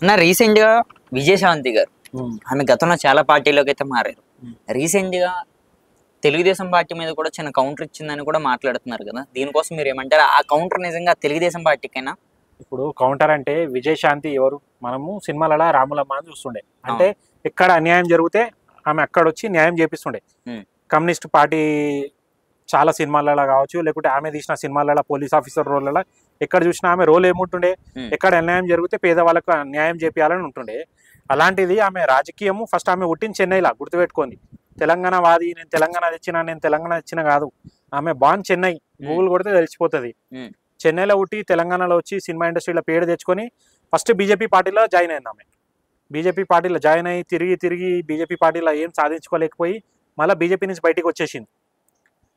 నా రీసెంట్ గా విజయశాంతి గారు ఆమె గతంలో చాలా పార్టీలోకి అయితే మారారు. రీసెంట్ గా తెలుగుదేశం పార్టీ మీద కూడా చిన్న కౌంటర్ ఇచ్చిందని కూడా మాట్లాడుతున్నారు కదా. దీనికోసం మీరు ఏమంటారు? ఆ కౌంటర్ నిజంగా తెలుగుదేశం పార్టీకైనా? ఇప్పుడు కౌంటర్ అంటే విజయశాంతి ఎవరు? మనము సినిమాలలో రాములమ్మ అని చూస్తుండే. అంటే ఎక్కడ అన్యాయం జరిగితే ఆమె అక్కడ వచ్చి న్యాయం చేపిస్తుండే. కమ్యూనిస్ట్ పార్టీ చాలా సినిమాలలో కావచ్చు, లేకుంటే ఆమె తీసిన సినిమాలలో పోలీస్ ఆఫీసర్ రోల్లో ఎక్కడ చూసినా ఆమె రోల్ ఏముంటుండే, ఎక్కడ అన్యాయం జరిగితే పేదవాళ్ళకు న్యాయం చేపియాలని ఉంటుండే. అలాంటిది ఆమె రాజకీయము ఫస్ట్ ఆమె పుట్టింది చెన్నైలా, గుర్తుపెట్టుకోండి. తెలంగాణ వాది, నేను తెలంగాణ తెచ్చిన కాదు. ఆమె బాన్ చెన్నై, గూగుల్ కొడితే తెలిసిపోతుంది. చెన్నైలో పుట్టి తెలంగాణలో వచ్చి సినిమా ఇండస్ట్రీలో పేరు తెచ్చుకొని ఫస్ట్ బీజేపీ పార్టీలో జాయిన్ అయింది ఆమె. బీజేపీ పార్టీలో జాయిన్ అయ్యి తిరిగి బీజేపీ పార్టీలో ఏం సాధించుకోలేకపోయి మళ్ళీ బీజేపీ నుంచి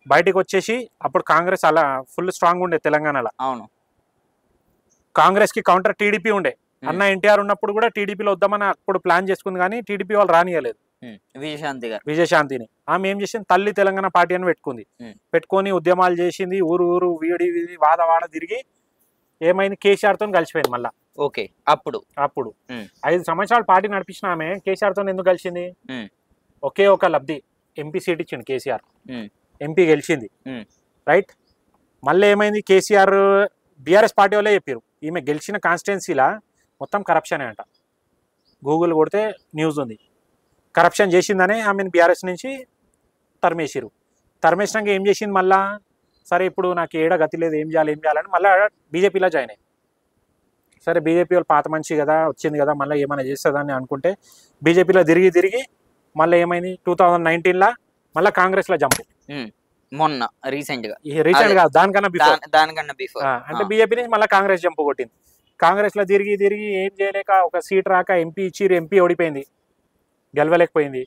బయటికి వచ్చేసి అప్పుడు కాంగ్రెస్ అలా ఫుల్ స్ట్రాంగ్ ఉండే తెలంగాణలో. అవును, కాంగ్రెస్ కి కౌంటర్ టీడీపీ ఉండే. అన్న ఎన్టీఆర్ ఉన్నప్పుడు కూడా టీడీపీలో వద్దామని అప్పుడు ప్లాన్ చేసుకుంది, కానీ టీడీపీ వాళ్ళు రానియలేదు విజయశాంతిని. ఆమె ఏం చేసింది, తల్లి తెలంగాణ పార్టీ అని పెట్టుకొని ఉద్యమాలు చేసింది. ఊరు వీడి వాద తిరిగి ఏమైంది, కేసీఆర్ తో కలిసిపోయింది మళ్ళా. ఓకే, అప్పుడు 5 సంవత్సరాలు పార్టీ నడిపించిన ఆమె కేసీఆర్ తో ఎందుకు కలిసింది? ఒకే ఒక లబ్ధి, ఎంపీ సీట్ ఇచ్చింది కేసీఆర్, ఎంపీ గెలిచింది, రైట్. మళ్ళీ ఏమైంది, కేసీఆర్ బీఆర్ఎస్ పార్టీ వాళ్ళే చెప్పారు ఈమె గెలిచిన కాన్స్టిట్యున్సీలా మొత్తం కరప్షనే అంట. గూగుల్ కొడితే న్యూస్ ఉంది. కరప్షన్ చేసిందనే ఆమెను బీఆర్ఎస్ నుంచి తరిమేసినాక ఏం చేసింది మళ్ళా, సరే ఇప్పుడు నాకు ఏడ గతి లేదు, ఏం చేయాలని మళ్ళీ బీజేపీలో జాయిన్ అయ్యింది. సరే బీజేపీ వాళ్ళు పాత మనిషి కదా, వచ్చింది కదా, మళ్ళీ ఏమైనా చేస్తుందని అనుకుంటే బీజేపీలో తిరిగి మళ్ళీ ఏమైంది, 2019లా మళ్ళీ కాంగ్రెస్లో జంపు. మొన్న రీసెంట్ గా దానికన్నా బిఫోర్ అంటే బీజేపీ నుంచి మళ్ళీ కాంగ్రెస్ జంపు కొట్టింది. కాంగ్రెస్ లో తిరిగి ఏం చేయలేక ఒక సీట్ రాక ఎంపీ ఇచ్చిరు, ఎంపీ ఓడిపోయింది, గెలవలేకపోయింది.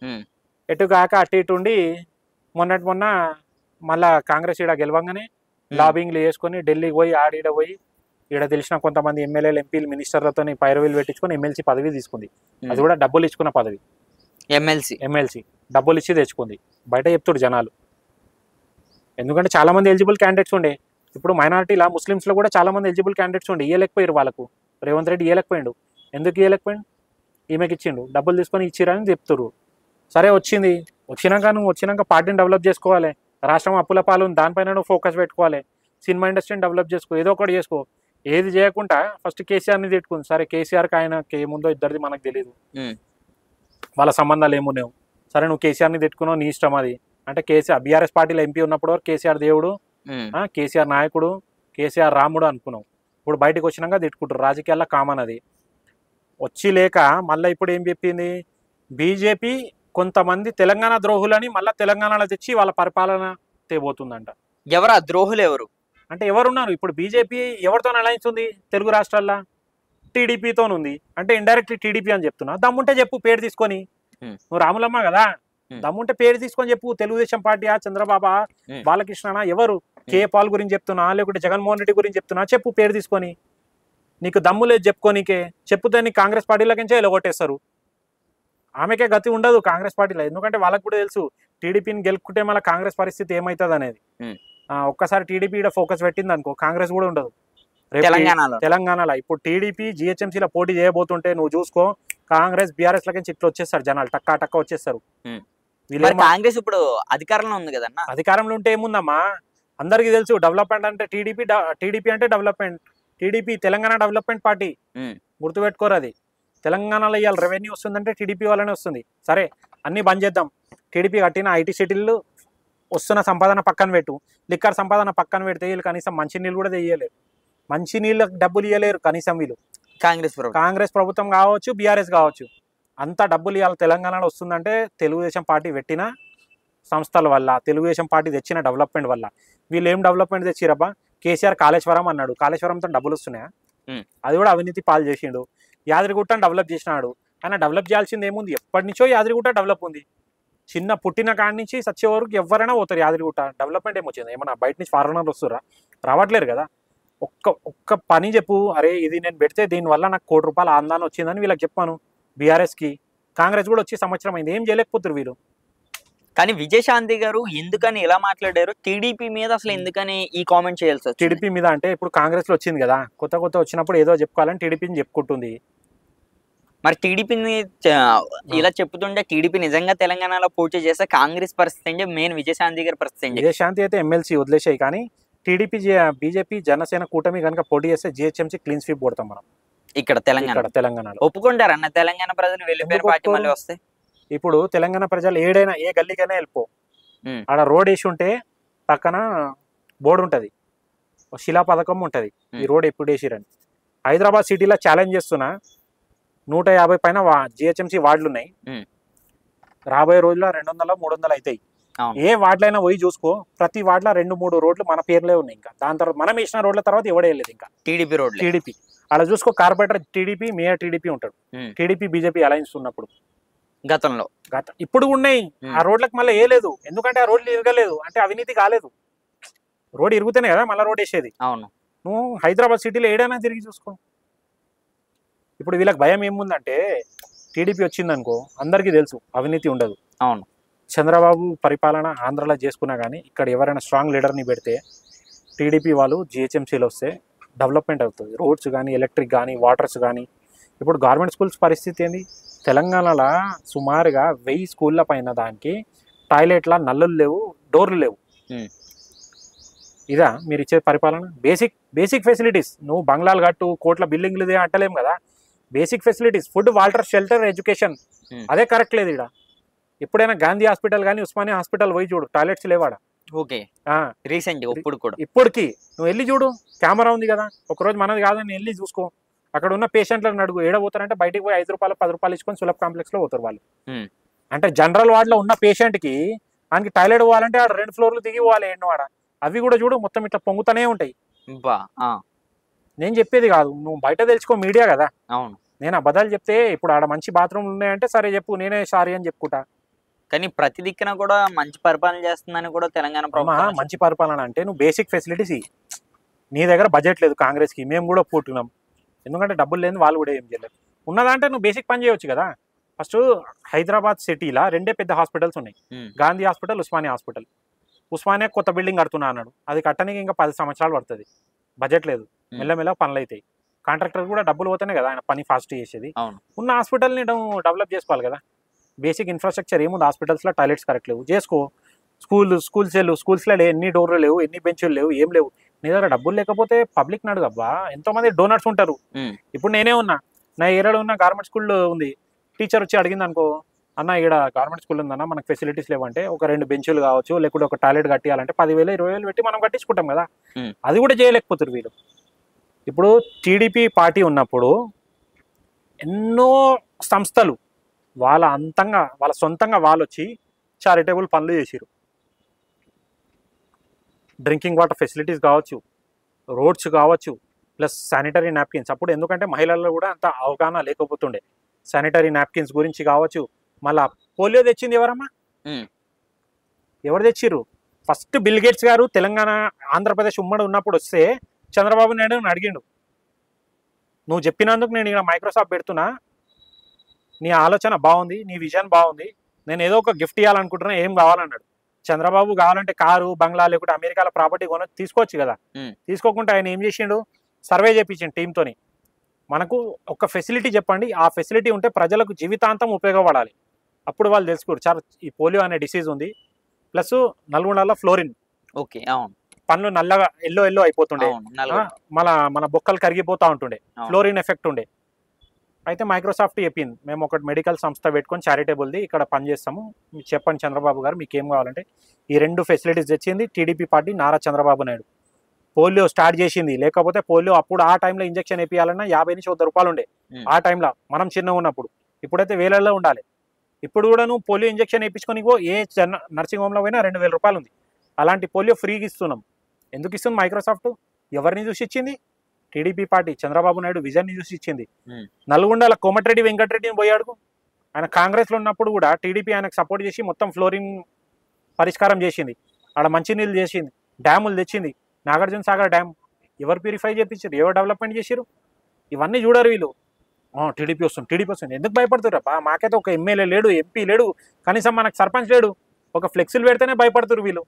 ఎటు కాక అటు ఇటు ఉండి మొన్న మళ్ళా కాంగ్రెస్ ఈడ గెలవంగానే లాబింగ్లు వేసుకొని ఢిల్లీకి పోయి ఆడ పోయి ఈడ తెలిసిన కొంతమంది ఎమ్మెల్యేలు, ఎంపీలు, మినిస్టర్లతో పైరవీలు పెట్టించుకొని ఎమ్మెల్సీ పదవి తీసుకుంది. అది కూడా డబ్బులు ఇచ్చుకున్న పదవి. ఎమ్మెల్సీ డబ్బులు ఇచ్చి తెచ్చుకుంది. బయట చెప్తుడు జనాలు, ఎందుకంటే చాలా మంది ఎలిజిబుల్ క్యాండిడేట్స్ ఉండే. ఇప్పుడు మైనారిటీలా ముస్లిమ్స్ లో కూడా చాలా మంది ఎలిజిబుల్ క్యాండిడేట్స్ ఉండే, ఇవ్వలేకపోయారు వాళ్ళకు. రేవంత్ రెడ్డి ఇవ్వలేకపోయిండు. ఎందుకు ఇవ్వలేకపోయిండు? ఈమెకి ఇచ్చిండు, డబ్బులు తీసుకొని ఇచ్చిరని చెప్తున్నారు. సరే వచ్చినాక పార్టీని డెవలప్ చేసుకోవాలి. రాష్ట్రం అప్పుల పాలు, దానిపైన నువ్వు ఫోకస్ పెట్టుకోవాలి. సినిమా ఇండస్ట్రీని డెవలప్ చేసుకో, ఏదో ఒకటి చేసుకో. ఏది చేయకుండా ఫస్ట్ కేసీఆర్ని తిట్టుకుంది. సరే కేసీఆర్కి ఆయనకి ఏముందో ఇద్దరిది మనకు తెలియదు, వాళ్ళ సంబంధాలు ఏమున్నావు. సరే నువ్వు కేసీఆర్ని తిట్టుకున్నావు, నీ ఇష్టం అది. అంటే కేసీఆర్ బీఆర్ఎస్ పార్టీలో ఎంపీ ఉన్నప్పుడు కేసీఆర్ దేవుడు, కేసీఆర్ నాయకుడు, కేసీఆర్ రాముడు అనుకున్నావు. ఇప్పుడు బయటకు వచ్చినాక తిట్టుకుంటారు. రాజకీయాల్లో కామన్ అది. వచ్చి లేక మళ్ళీ ఇప్పుడు ఏం చెప్పింది, బీజేపీ కొంతమంది తెలంగాణ ద్రోహులని మళ్ళీ తెలంగాణలో తెచ్చి వాళ్ళ పరిపాలన తేబోతుందంట. ఎవరు ఆ ద్రోహులు? ఎవరు అంటే ఎవరున్నారు ఇప్పుడు? బీజేపీ ఎవరితో అలయన్స్ ఉంది తెలుగు రాష్ట్రాల్లో? టీడీపీతో ఉంది. అంటే ఇండైరెక్ట్లీ టీడీపీ అని చెప్తున్నా. దమ్ముంటే చెప్పు, పేరు తీసుకొని. నువ్వు రాములమ్మ కదా, దమ్ముంటే పేరు తీసుకొని చెప్పు. తెలుగుదేశం పార్టీయా, చంద్రబాబా, బాలకృష్ణనా, ఎవరు? కే పాల్ గురించి చెప్తున్నా, లేకుంటే జగన్మోహన్ రెడ్డి గురించి చెప్తున్నా, చెప్పు పేరు తీసుకొని. నీకు దమ్ము లేదు చెప్పుకోనికే. చెప్పుతే నీకు కాంగ్రెస్ పార్టీలకించే ఎలగొట్టేస్తారు. ఆమెకే గతి ఉండదు కాంగ్రెస్ పార్టీలో, ఎందుకంటే వాళ్ళకు కూడా తెలుసు టీడీపీని గెలుపుకుంటే మళ్ళీ కాంగ్రెస్ పరిస్థితి ఏమవుతుంది అనేది. ఒక్కసారి టీడీపీ ఫోకస్ పెట్టింది అనుకో, కాంగ్రెస్ కూడా ఉండదు తెలంగాణలో. ఇప్పుడు టీడీపీ జిహెచ్ఎంసీలో పోటీ చేయబోతుంటే నువ్వు చూసుకో, కాంగ్రెస్ బీఆర్ఎస్ లకి ఇట్లా వచ్చేస్తారు జనాలు, టక్కా వచ్చేస్తారు. కాంగ్రెస్ ఇప్పుడు అధికారంలో ఉంది కదన్నా. అధికారంలో ఉంటే ఏముందమ్మా, అందరికీ తెలుసు డెవలప్మెంట్ అంటే టీడీపీ అంటే development. TDP Telangana development party, గుర్తుపెట్టుకోరు. అది తెలంగాణలో ఇవాళ రెవెన్యూ వస్తుందంటే టీడీపీ వల్లనే వస్తుంది. సరే అన్ని బంద్ చేద్దాం, టీడీపీ కట్టిన ఐటీ సిటీలు వస్తున్న సంపాదన పక్కన పెట్టు, లిక్కర్ సంపాదన పక్కన పెడితే వీళ్ళు కనీసం మంచినీళ్ళు కూడా తెయ్యలేరు. మంచినీళ్ళకి డబ్బులు ఇవ్వలేరు కనీసం వీళ్ళు. కాంగ్రెస్ ప్రభుత్వం కావచ్చు, బీఆర్ఎస్ కావచ్చు, అంత డబ్బులు ఇవాళ తెలంగాణలో వస్తుందంటే తెలుగుదేశం పార్టీ పెట్టిన సంస్థల వల్ల, తెలుగుదేశం పార్టీ తెచ్చిన డెవలప్మెంట్ వల్ల. వీళ్ళు ఏం డెవలప్మెంట్ తెచ్చిరబ్బా? కేసీఆర్ కాళేశ్వరం అన్నాడు, కాళేశ్వరంతో డబ్బులు వస్తున్నాయా? అది కూడా అవినీతి పాలు చేసిండు. యాదగిరిగుట్టను డెవలప్ చేసినాడు. ఆయన డెవలప్ చేయాల్సింది ఏముంది? ఎప్పటి నుంచో యాదగిరిగుట్ట డెవలప్ ఉంది. చిన్న పుట్టిన కాడి నుంచి సచ్చే వరకు ఎవరైనా పోతారు యాదగిరిగుట్ట. డెవలప్మెంట్ ఏమొచ్చింది? ఏమన్నా బయట నుంచి ఫారెనర్లు వస్తురా? రావట్లేరు కదా. ఒక్క పని చెప్పు, అరే ఇది నేను పెడితే దీనివల్ల నాకు ₹1 కోటి ఆందాన్ని వచ్చిందని వీళ్ళకి చెప్పాను. బీఆర్ఎస్కి కాంగ్రెస్ కూడా వచ్చి సంవత్సరం అయింది, ఏం చేయలేకపోతారు వీళ్ళు. కానీ విజయశాంతి గారు ఎందుకని ఇలా మాట్లాడారు? టీడీపీ మీద అసలు ఎందుకని ఈ కామెంట్ చేయాల్సి వచ్చింది? టీడీపీ మీద అంటే ఇప్పుడు కాంగ్రెస్ లో వచ్చింది కదా, కొత్త వచ్చినప్పుడు ఏదో చెప్పుకోవాలని టీడీపీని చెప్పుకుంటుంది. మరి టీడీపీని ఇలా చెప్తుంటే టీడీపీ నిజంగా తెలంగాణలో పోటీ చేస్తే కాంగ్రెస్ పరిస్థితి ఏంటి, మెయిన్ విజయశాంతి గారి పరిస్థితి ఏంటి? విజయశాంతి అయితే ఎమ్మెల్సీ వదిలేసాయి, కానీ టీడీపీ బీజేపీ జనసేన కూటమి కనుక పోటీ చేస్తే జిహెచ్ఎంసీ క్లీన్ స్వీప్ కొడతాం మనం ఇక్కడ తెలంగాణలో. ఒప్పుకుంటారన్న తెలంగాణ ప్రజలు వెళ్ళిపోయిన పార్టీ మళ్ళీ వస్తే? ఇప్పుడు తెలంగాణ ప్రజలు ఏడైనా ఏ గల్లీకైనా వెళ్ళిపో, ఆడ రోడ్ వేసి ఉంటే పక్కన బోర్డు ఉంటది, శిలా పథకం ఉంటది, ఈ రోడ్ ఎప్పుడు వేసిరని. హైదరాబాద్ సిటీలో ఛాలెంజ్ చేస్తున్నా 150 పైన జిహెచ్ఎంసీ వార్డులు ఉన్నాయి. రాబోయే రోజుల్లో 200-300 అవుతాయి. ఏ వార్డులైనా పోయి చూసుకో, ప్రతి వార్డులో 2-3 రోడ్లు మన పేర్లే ఉన్నాయి. ఇంకా దాని తర్వాత మనం వేసిన రోడ్ల తర్వాత ఎవడే వెళ్ళలేదు. ఇంకా టీడీపీ అలా చూసుకో, కార్పొరేటర్ టీడీపీ, మేయర్ టీడీపీ ఉంటాడు. టీడీపీ బీజేపీ అలయన్స్ ఉన్నప్పుడు గతంలో ఇప్పుడు ఉన్నాయి. ఆ రోడ్లకు మళ్ళీ వేయలేదు, ఎందుకంటే ఆ రోడ్లు ఇరగలేదు, అంటే అవినీతి కాలేదు. రోడ్ ఇరుగుతేనే కదా మళ్ళీ రోడ్ వేసేది. అవును, నువ్వు హైదరాబాద్ సిటీలో ఏడైనా తిరిగి చూసుకో. ఇప్పుడు వీళ్ళకి భయం ఏముందంటే టీడీపీ వచ్చిందనుకో అందరికీ తెలుసు అవినీతి ఉండదు. అవును, చంద్రబాబు పరిపాలన ఆంధ్రలో చేసుకున్నా కానీ ఇక్కడ ఎవరైనా స్ట్రాంగ్ లీడర్ని పెడితే టీడీపీ వాళ్ళు జిహెచ్ఎంసీలో వస్తే డెవలప్మెంట్ అవుతుంది. రోడ్స్ కానీ, ఎలక్ట్రిక్ కానీ, వాటర్స్ కానీ. ఇప్పుడు గవర్నమెంట్ స్కూల్స్ పరిస్థితి ఏంది? తెలంగాణలో సుమారుగా 1000 స్కూళ్ళ పైన దానికి టాయిలెట్ల నల్లులు లేవు, డోర్లు లేవు. ఇదా మీరు ఇచ్చే పరిపాలన? Basic facilities. నువ్వు బంగ్లాలు కట్టు, కోట్ల బిల్డింగ్లు అంటలేము కదా. Basic facilities, food, water, shelter, education, అదే కరెక్ట్ లేదు ఇక్కడ. ఎప్పుడైనా గాంధీ హాస్పిటల్ కానీ ఉస్మానియా హాస్పిటల్ పోయి చూడు, టాయిలెట్స్ లేవాడా. ఓకే, రీసెంట్ ఇప్పటికి నువ్వు వెళ్ళి చూడు, కెమెరా ఉంది కదా. ఒకరోజు మనది కాదని వెళ్ళి చూసుకో. అక్కడ ఉన్న పేషెంట్లను అడుగు, ఏడబోతారంటే బయటికి పోయి 5 రూపాయలు 10 రూపాయలు ఇచ్చుకొని సులభ్ కాంప్లెక్స్ లో పోతారు వాళ్ళు. అంటే జనరల్ వార్డ్ లో ఉన్న పేషెంట్ కి ఆయనకి టాయిలెట్ పోవాలంటే ఆడ 2 ఫ్లోర్లు దిగి పోవాలి. వాడ అవి కూడా చూడు మొత్తం ఇట్లా పొంగుతూనే ఉంటాయి. నేను చెప్పేది కాదు, నువ్వు బయట తెలుసుకో, మీడియా కదా. అవును, నేను అబద్ధాలు చెప్తే ఇప్పుడు ఆడ మంచి బాత్రూమ్లు ఉన్నాయంటే సరే చెప్పు, నేనే సారీ అని చెప్పుకుంటా. కానీ ప్రతి దిక్కున కూడా మంచి పరిపాలన చేస్తుందని కూడా తెలంగాణ ప్రభుత్వం. మంచి పరిపాలన అంటే నువ్వు బేసిక్ ఫెసిలిటీస్. నీ దగ్గర బడ్జెట్ లేదు కాంగ్రెస్కి, మేము కూడా పోతున్నాం, ఎందుకంటే డబ్బులు లేదు, వాళ్ళు కూడా ఏం చేయలేదు. ఉన్నదంటే నువ్వు బేసిక్ పని చేయవచ్చు కదా. ఫస్ట్ హైదరాబాద్ సిటీలో 2 పెద్ద హాస్పిటల్స్ ఉన్నాయి, గాంధీ హాస్పిటల్, ఉస్మానియా హాస్పిటల్. ఉస్మానియా కొత్త బిల్డింగ్ కడుతున్నా అన్నాడు, అది కట్టడానికి ఇంకా 10 సంవత్సరాలు పడుతుంది. బడ్జెట్ లేదు, మెల్లమెల్ల పనులు అవుతాయి. కాంట్రాక్టర్ కూడా డబ్బులు పోతేనే కదా ఆయన పని ఫాస్ట్ చేసేది. ఉన్న హాస్పిటల్ని డెవలప్ చేసుకోవాలి కదా. బేసిక్ ఇన్ఫ్రాస్ట్రక్చర్ ఏముంది హాస్పిటల్స్లో? టాయిలెట్స్ కరెక్ట్ లేవు, చేసుకో. స్కూల్స్లో ఎన్ని డోర్లు లేవు, ఎన్ని బెంచులు లేవు, ఏం లేవు. నీ దగ్గర డబ్బులు లేకపోతే పబ్లిక్ అడుగబ్బా. ఎంతో మంది డోనర్స్ ఉంటారు. ఇప్పుడు నేనే ఉన్నా, నా ఏరియాలో ఉన్న గవర్నమెంట్ స్కూల్ ఉంది. టీచర్ వచ్చి అడిగింది అనుకో, అన్న ఇక్కడ గవర్నమెంట్ స్కూల్ ఉందన్న, మనకు ఫెసిలిటీస్ లేవంటే ఒక 2 బెంచులు కావచ్చు, లేకుంటే ఒక టాయిలెట్ కట్టియాలంటే 10,000-20,000 పెట్టి మనం కట్టించుకుంటాం కదా. అది కూడా చేయలేకపోతారు వీళ్ళు. ఇప్పుడు టీడీపీ పార్టీ ఉన్నప్పుడు ఎన్నో సంస్థలు వాళ్ళ సొంతంగా వాళ్ళు వచ్చి చారిటబుల్ పనులు చేసిరు. డ్రింకింగ్ వాటర్ ఫెసిలిటీస్ కావచ్చు, రోడ్స్ కావచ్చు, ప్లస్ శానిటరీ నాప్కిన్స్. అప్పుడు ఎందుకంటే మహిళల్లో కూడా అంత అవగాహన లేకపోతుండే. శానిటరీ నాప్కిన్స్ గురించి కావచ్చు. మళ్ళా పోలియో తెచ్చింది ఎవరమ్మా? ఎవరు తెచ్చిర్రు? ఫస్ట్ బిల్ గేట్స్ గారు తెలంగాణ ఆంధ్రప్రదేశ్ ఉమ్మడి ఉన్నప్పుడు వస్తే చంద్రబాబు నాయుడు అడిగిండు, నువ్వు చెప్పినందుకు నేను ఇక్కడ మైక్రోసాఫ్ట్ పెడుతున్నా, నీ ఆలోచన బాగుంది, నీ విజన్ బాగుంది, నేను ఏదో ఒక గిఫ్ట్ ఇవ్వాలనుకుంటున్నా, ఏం కావాలన్నాడు. చంద్రబాబు కావాలంటే కారు, బంగ్లా, లేకుంటే అమెరికాలో ప్రాపర్టీ తీసుకోవచ్చు కదా. తీసుకోకుండా ఆయన ఏం చేసిండు? సర్వే చేయించిండు టీంతోని. మనకు ఒక ఫెసిలిటీ చెప్పండి, ఆ ఫెసిలిటీ ఉంటే ప్రజలకు జీవితాంతం ఉపయోగపడాలి. అప్పుడు వాళ్ళు తెలుసుకోరు చాలా ఈ పోలియో అనే డిసీజ్ ఉంది. ప్లస్ నల్గొండలో ఫ్లోరిన్, ఓకే, పనులు నల్లగా ఎల్లో అయిపోతుండే, మన బొక్కలు కరిగిపోతూ ఉంటుండే, ఫ్లోరిన్ ఎఫెక్ట్ ఉండే. అయితే మైక్రోసాఫ్ట్ చెప్పింది, మేము ఒక మెడికల్ సంస్థ పెట్టుకొని చారిటబుల్ది ఇక్కడ పనిచేస్తాము, మీరు చెప్పండి చంద్రబాబు గారు మీకు ఏం కావాలంటే. ఈ 2 ఫెసిలిటీస్ తెచ్చింది TDP party, Nara Chandrababu Naidu. Polio start చేసింది. లేకపోతే పోలియో అప్పుడు ఆ టైంలో ఇంజక్షన్ వేయాలన్నా 50-100 రూపాయలు ఉండే ఆ టైంలో, మనం చిన్నగా ఉన్నప్పుడు. ఇప్పుడైతే వేలల్లో ఉండాలి. ఇప్పుడు కూడా నువ్వు పోలియో ఇంజక్షన్ వేయించుకొని ఏ నర్సింగ్ హోమ్లో పోయినా 2,000 రూపాయలు ఉంది. అలాంటి పోలియో ఫ్రీగా ఇస్తున్నాం. ఎందుకు ఇస్తుంది మైక్రోసాఫ్ట్? ఎవరిని చూసి ఇచ్చింది? టీడీపీ పార్టీ, చంద్రబాబు నాయుడు విజన్ని చూసి ఇచ్చింది. నల్గొండల కోమటిరెడ్డి వెంకటరెడ్డిని పోయాడు. ఆయన కాంగ్రెస్లో ఉన్నప్పుడు కూడా టీడీపీ ఆయనకు సపోర్ట్ చేసి మొత్తం ఫ్లోరిన్ పరిష్కారం చేసింది. ఆడ మంచినీళ్ళు చేసింది, డ్యాములు తెచ్చింది. నాగార్జున సాగర్ డ్యామ్ ఎవరు ప్యూరిఫై చేయించారు, ఎవరు డెవలప్మెంట్ చేశారు? ఇవన్నీ చూడరు వీళ్ళు. టీడీపీ వస్తుంది ఎందుకు భయపడుతుర్రా? మాకైతే ఒక ఎమ్మెల్యే లేడు, ఎంపీ లేడు, కనీసం మనకు సర్పంచ్ లేడు. ఒక ఫ్లెక్సీలు పెడితేనే భయపడుతురు వీళ్ళు.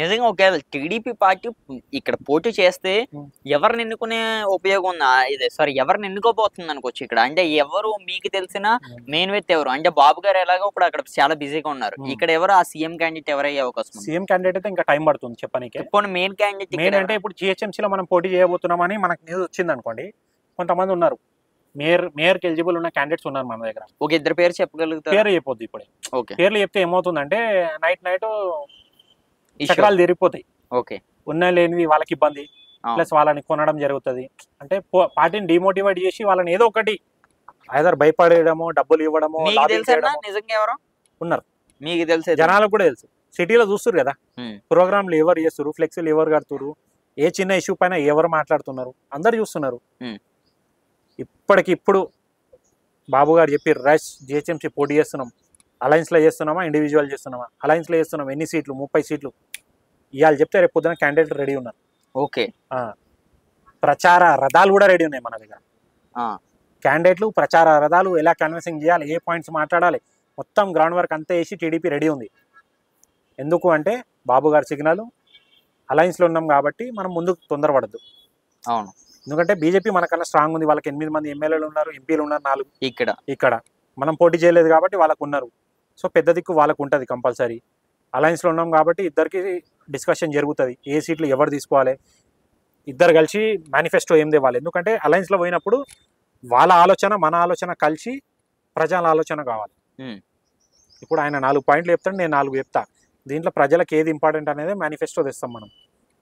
నిజంగా ఒకవేళ టీడీపీ పార్టీ ఇక్కడ పోటీ చేస్తే ఎవరిని ఎన్నుకునే ఉపయోగం ఉందా? ఇదే సారీ, ఎవరిని ఎన్నుకోబోతుంది అనుకోవచ్చు ఇక్కడ. అంటే ఎవరు మీకు తెలిసిన మెయిన్ వ్యక్తి ఎవరు? అంటే బాబు గారు ఎలాగో ఇప్పుడు అక్కడ చాలా బిజీగా ఉన్నారు. ఇక్కడ ఎవరు ఆ సీఎం క్యాండిడేట్ ఎవరయ్యే అవకాశం ఉంది? సీఎం క్యాండిడేట్ అయితే ఇంకా టైం పడుతుంది చెప్పనీకి. ఇప్పుడు మెయిన్ క్యాండిడేట్ మెయిన్ అంటే ఇప్పుడు జిహెచ్ఎంసీలో మనం పోటీ చేయబోతున్నామని మనకు న్యూస్ వచ్చింది అనుకోండి. కొంతమంది ఉన్నారు మేయర్కి ఎలిజిబుల్ ఉన్న క్యాండిడేట్స్ ఉన్నారు మన దగ్గర. ఒక ఇద్దరు పేరు చెప్పగలుగుతారు? పేరు చెప్పొద్దు ఇప్పుడే. ఓకే. పేర్లు చెప్తే ఏమవుతుందంటే నైట్ చక్రాలు తిరిగిపోతాయి. ఓకే. ఉన్న లేనివి వాళ్ళకి ఇబ్బంది, ప్లస్ వాళ్ళని కొనడం జరుగుతుంది. అంటే పార్టీని డిమోటివేట్ చేసి వాళ్ళని ఏదో ఒకటి ఐదర్ భయపడేయడమో, డబ్బులు ఇవ్వడమో. నిజంగా ఎవరు ఉన్నారు మీకు తెలిసే? జనాలకు కూడా తెలుసు. సిటీలో చూస్తారు కదా ప్రోగ్రాంలు ఎవరు చేస్తారు, ఫ్లెక్సీలు ఎవరు కడుతున్నారు, ఏ చిన్న ఇష్యూ పైన ఎవరు మాట్లాడుతున్నారు, అందరు చూస్తున్నారు. ఇప్పటికిప్పుడు బాబు గారు చెప్పి రష్ జిహెచ్ఎంసీ పోటీ చేస్తున్నాం, అలయన్స్లో చేస్తున్నామా, ఇండివిజువల్ చేస్తున్నామా? అలయన్స్లో చేస్తున్నాం. ఎన్ని సీట్లు? 30 సీట్లు ఇవాళ చెప్తే రేపు పొద్దున క్యాండిడేట్ రెడీ ఉన్నారు. ఓకే. ప్రచార రథాలు కూడా రెడీ ఉన్నాయి మన దగ్గర. క్యాండిడేట్లు ప్రచార రథాలు ఎలా కన్విన్సింగ్ చేయాలి, ఏ పాయింట్స్ మాట్లాడాలి, మొత్తం గ్రౌండ్ వర్క్ అంతా వేసి టీడీపీ రెడీ ఉంది. ఎందుకు అంటే బాబు గారి సిగ్నల్ అలయన్స్లో ఉన్నాం కాబట్టి మనం ముందుకు తొందరపడద్దు. అవును. ఎందుకంటే బీజేపీ మనకన్నా స్ట్రాంగ్ ఉంది. వాళ్ళకి 8 మంది ఎమ్మెల్యేలు ఉన్నారు, ఎంపీలు ఉన్నారు 4. ఇక్కడ మనం పోటీ చేయలేదు కాబట్టి వాళ్ళకు ఉన్నారు. సో పెద్ద దిక్కు వాళ్ళకు ఉంటుంది కంపల్సరీ. అలయన్స్లో ఉన్నాం కాబట్టి ఇద్దరికి డిస్కషన్ జరుగుతుంది. ఏ సీట్లు ఎవరు తీసుకోవాలి, ఇద్దరు కలిసి మేనిఫెస్టో ఏం తేవాలి. ఎందుకంటే అలయన్స్లో పోయినప్పుడు వాళ్ళ ఆలోచన మన ఆలోచన కలిసి ప్రజల ఆలోచన కావాలి. ఇప్పుడు ఆయన 4 పాయింట్లు చెప్తాడు, నేను 4 చెప్తా. దీంట్లో ప్రజలకు ఏది ఇంపార్టెంట్ అనేది మేనిఫెస్టో తెస్తాం మనం.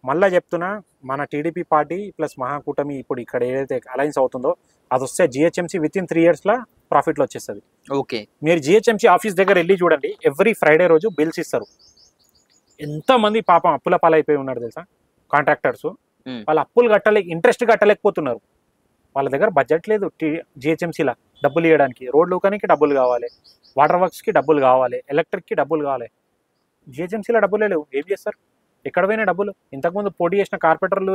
మళ్ళీ చెప్తున్నా, మన టీడీపీ పార్టీ ప్లస్ మహాకూటమి ఇప్పుడు ఇక్కడ ఏదైతే అలయన్స్ అవుతుందో అది వస్తే జిహెచ్ఎంసీ విత్-ఇన్ 3 yearsలో ప్రాఫిట్లో వచ్చేస్తుంది. ఓకే. మీరు జిహెచ్ఎంసీ ఆఫీస్ దగ్గర వెళ్ళి చూడండి, ఎవ్రీ ఫ్రైడే రోజు బిల్స్ ఇస్తారు. ఎంతమంది పాపం అప్పుల పాలైపోయి ఉన్నారు తెలుసా కాంట్రాక్టర్స్. వాళ్ళ అప్పులు ఇంట్రెస్ట్ కట్టలేకపోతున్నారు. వాళ్ళ దగ్గర బడ్జెట్ లేదు జిహెచ్ఎంసీలో డబ్బులు ఇవ్వడానికి. రోడ్లు కానీ డబ్బులు కావాలి, వాటర్ వర్క్స్కి డబ్బులు కావాలి, ఎలక్ట్రిక్కి డబ్బులు కావాలి. జిహెచ్ఎంసీలో డబ్బులే లేవు. ఏం చేస్తారు? ఎక్కడ పోయినా డబ్బులు? ఇంతకుముందు పోటీ చేసిన కార్పొరేటర్లు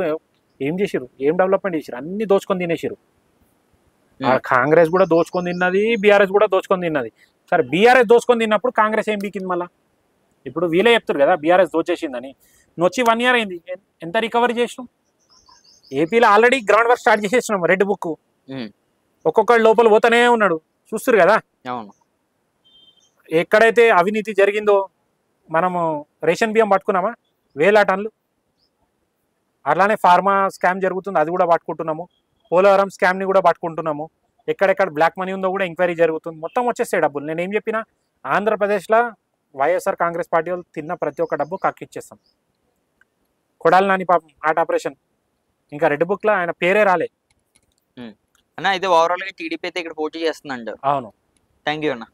ఏం చేసిరు, ఏం డెవలప్మెంట్ చేసిరు? అన్ని దోచుకొని తినేసిరు. కాంగ్రెస్ కూడా దోచుకొని తిన్నది, బీఆర్ఎస్ కూడా దోచుకొని తిన్నది. సరే బీఆర్ఎస్ దోచుకొని తిన్నప్పుడు కాంగ్రెస్ ఏం బీకింది మళ్ళీ? ఇప్పుడు వీళ్ళే చెప్తారు కదా బీఆర్ఎస్ దోచేసిందని. వచ్చి 1 year అయింది, ఎంత రికవరీ చేసినాం? ఏపీలో ఆల్రెడీ గ్రౌండ్ వర్క్ స్టార్ట్ చేసేసినాం. రెడ్ బుక్ ఒక్కొక్కటి లోపల పోతానే ఉన్నాడు, చూస్తారు కదా. ఎక్కడైతే అవినీతి జరిగిందో మనము రేషన్ బియ్యం పట్టుకున్నామా 1000 టన్నులు. అట్లానే ఫార్మా స్కామ్ జరుగుతుంది, అది కూడా పట్టుకుంటున్నాము. పోలవరం స్కామ్ని కూడా పట్టుకుంటున్నాము. ఎక్కడెక్కడ బ్లాక్ మనీ ఉందో కూడా ఎంక్వైరీ జరుగుతుంది. మొత్తం వచ్చేస్తాయి డబ్బులు. నేను ఏం చెప్పినా ఆంధ్రప్రదేశ్లో వైఎస్ఆర్ కాంగ్రెస్ పార్టీ వాళ్ళు తిన్న ప్రతి ఒక్క డబ్బు కక్కిచ్చేస్తాం. కొడాలి నాని పాపం హార్ట్ ఆపరేషన్, ఇంకా రెడ్ బుక్లో ఆయన పేరే రాలే అన్న. అయితే ఓవరాల్గా టీడీపీ అయితే ఇక్కడ పోటీ చేస్తుందంట. అవును. థ్యాంక్ యూ అన్న.